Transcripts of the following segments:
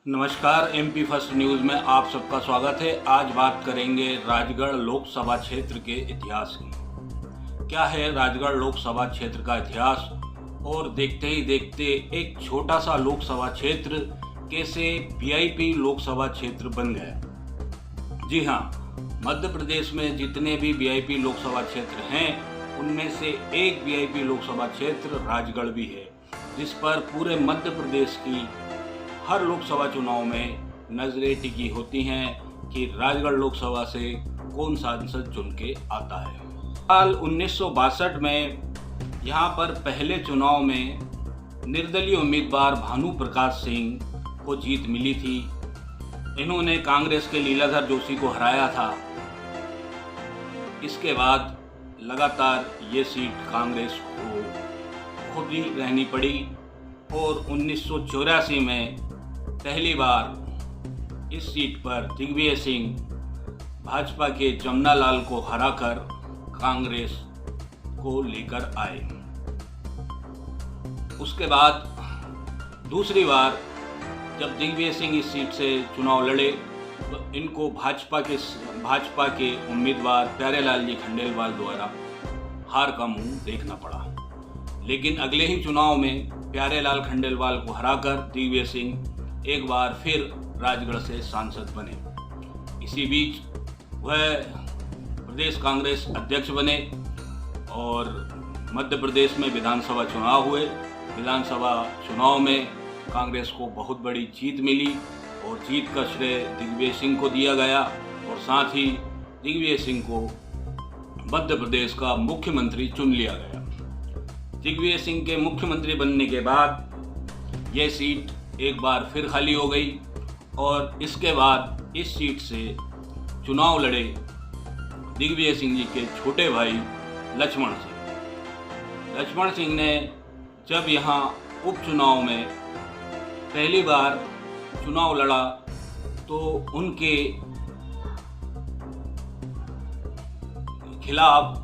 नमस्कार, MP first news में आप सबका स्वागत है। आज बात करेंगे राजगढ़ लोकसभा क्षेत्र के इतिहास की। क्या है राजगढ़ लोकसभा क्षेत्र का इतिहास, और देखते ही देखते एक छोटा सा लोकसभा क्षेत्र कैसे वीआईपी लोकसभा क्षेत्र बन गया। जी हाँ, मध्य प्रदेश में जितने भी वीआईपी लोकसभा क्षेत्र हैं उनमें से एक वीआईपी लोकसभा क्षेत्र राजगढ़ भी है, जिस पर पूरे मध्य प्रदेश की हर लोकसभा चुनाव में नजरें टिकी होती हैं कि राजगढ़ लोकसभा से कौन सांसद चुन के आता है। साल 1962 में यहाँ पर पहले चुनाव में निर्दलीय उम्मीदवार भानु प्रकाश सिंह को जीत मिली थी। इन्होंने कांग्रेस के लीलाधर जोशी को हराया था। इसके बाद लगातार ये सीट कांग्रेस को खुद ही रहनी पड़ी और 1984 में पहली बार इस सीट पर दिग्विजय सिंह भाजपा के जमनालाल को हराकर कांग्रेस को लेकर आए। उसके बाद दूसरी बार जब दिग्विजय सिंह इस सीट से चुनाव लड़े तो इनको भाजपा के उम्मीदवार प्यारेलाल जी खंडेलवाल द्वारा हार का मुंह देखना पड़ा। लेकिन अगले ही चुनाव में प्यारेलाल खंडेलवाल को हराकर दिग्विजय सिंह एक बार फिर राजगढ़ से सांसद बने। इसी बीच वह प्रदेश कांग्रेस अध्यक्ष बने और मध्य प्रदेश में विधानसभा चुनाव हुए। विधानसभा चुनाव में कांग्रेस को बहुत बड़ी जीत मिली और जीत का श्रेय दिग्विजय सिंह को दिया गया और साथ ही दिग्विजय सिंह को मध्य प्रदेश का मुख्यमंत्री चुन लिया गया। दिग्विजय सिंह के मुख्यमंत्री बनने के बाद यह सीट एक बार फिर खाली हो गई और इसके बाद इस सीट से चुनाव लड़े दिग्विजय सिंह जी के छोटे भाई लक्ष्मण सिंह। लक्ष्मण सिंह ने जब यहाँ उपचुनाव में पहली बार चुनाव लड़ा तो उनके खिलाफ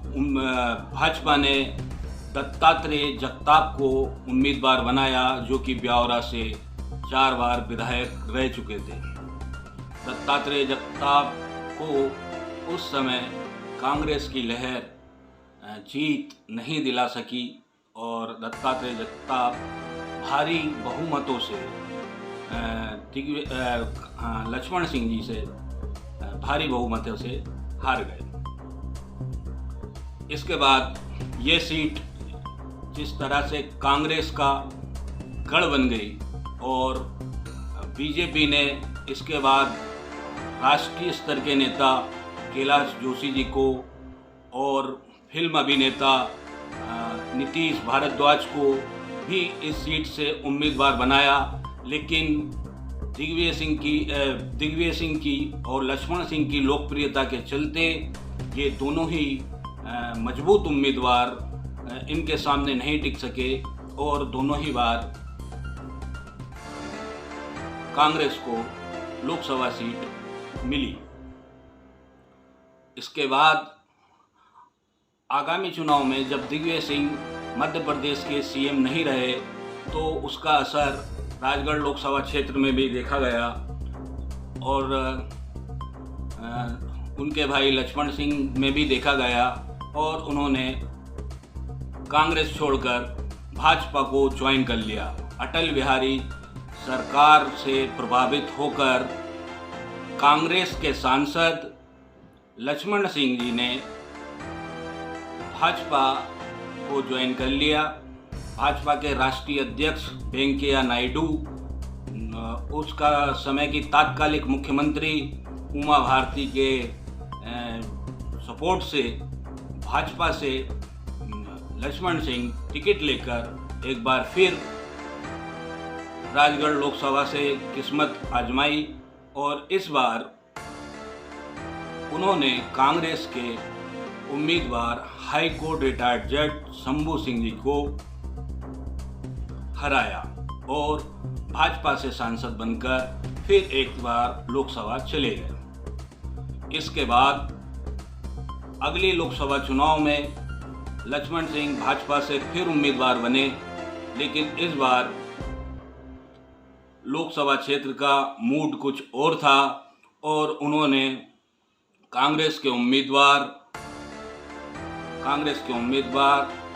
भाजपा ने दत्तात्रेय जगताप को उम्मीदवार बनाया, जो कि ब्यावरा से 4 बार विधायक रह चुके थे। दत्तात्रेय जगताप को उस समय कांग्रेस की लहर जीत नहीं दिला सकी और दत्तात्रेय जगताप भारी बहुमतों से लक्ष्मण सिंह जी से भारी बहुमतों से हार गए। इसके बाद ये सीट जिस तरह से कांग्रेस का गढ़ बन गई और बीजेपी ने इसके बाद राष्ट्रीय स्तर के नेता कैलाश जोशी जी को और फिल्म अभिनेता नीतीश भारद्वाज को भी इस सीट से उम्मीदवार बनाया। लेकिन दिग्विजय सिंह की और लक्ष्मण सिंह की लोकप्रियता के चलते ये दोनों ही मजबूत उम्मीदवार इनके सामने नहीं टिक सके और दोनों ही बार कांग्रेस को लोकसभा सीट मिली। इसके बाद आगामी चुनाव में जब दिग्विजय सिंह मध्य प्रदेश के सीएम नहीं रहे तो उसका असर राजगढ़ लोकसभा क्षेत्र में भी देखा गया और उनके भाई लक्ष्मण सिंह में भी देखा गया और उन्होंने कांग्रेस छोड़कर भाजपा को ज्वाइन कर लिया। अटल बिहारी सरकार से प्रभावित होकर कांग्रेस के सांसद लक्ष्मण सिंह जी ने भाजपा को ज्वाइन कर लिया। भाजपा के राष्ट्रीय अध्यक्ष वेंकैया नायडू, उसका समय की तात्कालिक मुख्यमंत्री उमा भारती के सपोर्ट से भाजपा से लक्ष्मण सिंह टिकट लेकर एक बार फिर राजगढ़ लोकसभा से किस्मत आजमाई और इस बार उन्होंने कांग्रेस के उम्मीदवार हाई कोर्ट रिटायर्ड जज शंभू सिंह जी को हराया और भाजपा से सांसद बनकर फिर एक बार लोकसभा चले गए। इसके बाद अगली लोकसभा चुनाव में लक्ष्मण सिंह भाजपा से फिर उम्मीदवार बने, लेकिन इस बार लोकसभा क्षेत्र का मूड कुछ और था और उन्होंने कांग्रेस के उम्मीदवार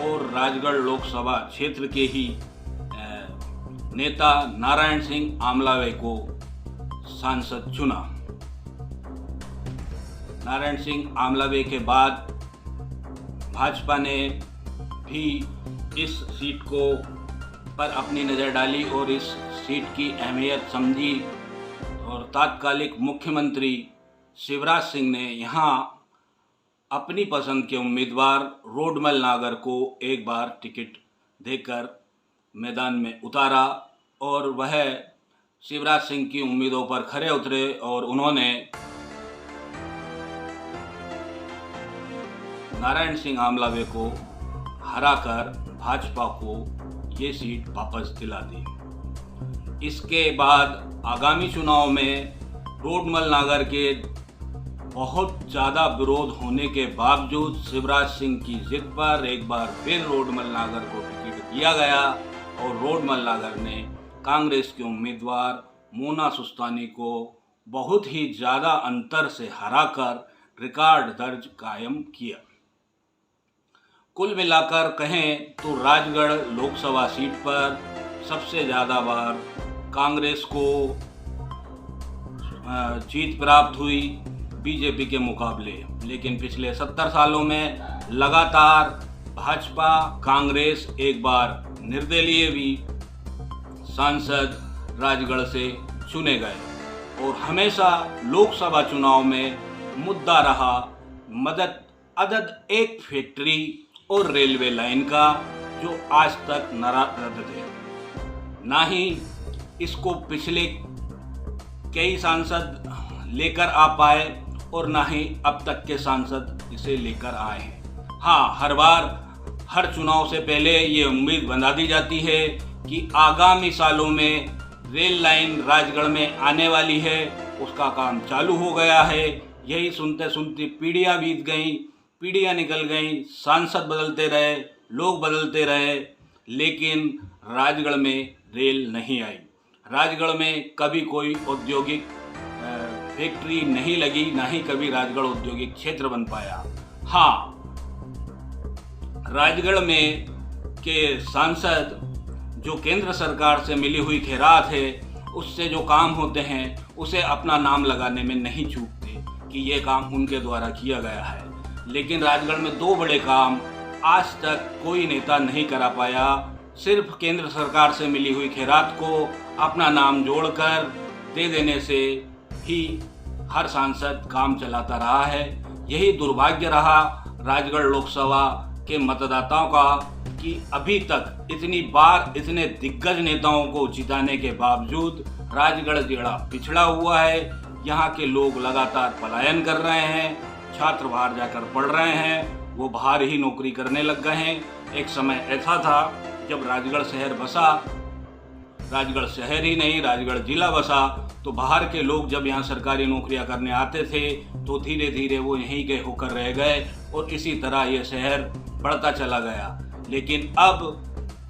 और राजगढ़ लोकसभा क्षेत्र के ही नेता नारायण सिंह आमलावे को सांसद चुना। नारायण सिंह आमलावे के बाद भाजपा ने भी इस सीट को पर अपनी नज़र डाली और इस सीट की अहमियत समझी और तात्कालिक मुख्यमंत्री शिवराज सिंह ने यहाँ अपनी पसंद के उम्मीदवार रोडमल नागर को एक बार टिकट देकर मैदान में उतारा और वह शिवराज सिंह की उम्मीदों पर खरे उतरे और उन्होंने नारायण सिंह आमलावे को हराकर भाजपा को ये सीट वापस दिला दी। इसके बाद आगामी चुनाव में रोडमल नागर के बहुत ज़्यादा विरोध होने के बावजूद शिवराज सिंह की जिद पर एक बार फिर रोडमल नागर को टिकट दिया गया और रोडमल नागर ने कांग्रेस के उम्मीदवार मोना सुस्तानी को बहुत ही ज़्यादा अंतर से हराकर रिकॉर्ड दर्ज कायम किया। कुल मिलाकर कहें तो राजगढ़ लोकसभा सीट पर सबसे ज़्यादा बार कांग्रेस को जीत प्राप्त हुई बीजेपी के मुकाबले, लेकिन पिछले 70 सालों में लगातार भाजपा कांग्रेस एक बार निर्दलीय भी सांसद राजगढ़ से चुने गए और हमेशा लोकसभा चुनाव में मुद्दा रहा अदद एक फैक्ट्री और रेलवे लाइन का, जो आज तक नाराज थे। ना ही इसको पिछले कई सांसद लेकर आ पाए और ना ही अब तक के सांसद इसे लेकर आए हैं। हाँ, हर बार हर चुनाव से पहले ये उम्मीद बंधा दी जाती है कि आगामी सालों में रेल लाइन राजगढ़ में आने वाली है, उसका काम चालू हो गया है। यही सुनते सुनते पीढ़ियाँ बीत गईं, पीढ़ियाँ निकल गईं, सांसद बदलते रहे, लोग बदलते रहे, लेकिन राजगढ़ में रेल नहीं आई। राजगढ़ में कभी कोई औद्योगिक फैक्ट्री नहीं लगी, ना ही कभी राजगढ़ औद्योगिक क्षेत्र बन पाया। हाँ, राजगढ़ में के सांसद जो केंद्र सरकार से मिली हुई खैरात है, उससे जो काम होते हैं उसे अपना नाम लगाने में नहीं चूकते कि ये काम उनके द्वारा किया गया है। लेकिन राजगढ़ में दो बड़े काम आज तक कोई नेता नहीं करा पाया। सिर्फ केंद्र सरकार से मिली हुई खैरात को अपना नाम जोड़कर दे देने से ही हर सांसद काम चलाता रहा है। यही दुर्भाग्य रहा राजगढ़ लोकसभा के मतदाताओं का कि अभी तक इतनी बार इतने दिग्गज नेताओं को जिताने के बावजूद राजगढ़ जिला पिछड़ा हुआ है। यहाँ के लोग लगातार पलायन कर रहे हैं, छात्र बाहर जाकर पढ़ रहे हैं, वो बाहर ही नौकरी करने लग गए हैं। एक समय ऐसा था जब राजगढ़ शहर बसा, राजगढ़ शहर ही नहीं राजगढ़ जिला बसा, तो बाहर के लोग जब यहाँ सरकारी नौकरियाँ करने आते थे तो धीरे धीरे वो यहीं के होकर रह गए और इसी तरह ये शहर बढ़ता चला गया। लेकिन अब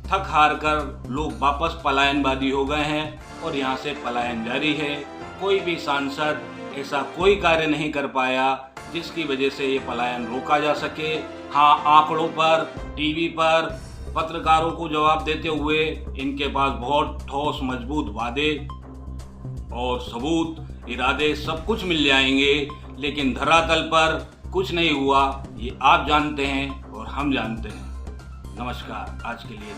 थक हार कर लोग वापस पलायनवादी हो गए हैं और यहाँ से पलायन जारी है। कोई भी सांसद ऐसा कोई कार्य नहीं कर पाया जिसकी वजह से ये पलायन रोका जा सके। हाँ, आंकड़ों पर, टीवी पर, पत्रकारों को जवाब देते हुए इनके पास बहुत ठोस मजबूत वादे और सबूत, इरादे सब कुछ मिल जाएंगे, लेकिन धरातल पर कुछ नहीं हुआ। ये आप जानते हैं और हम जानते हैं। नमस्कार, आज के लिए।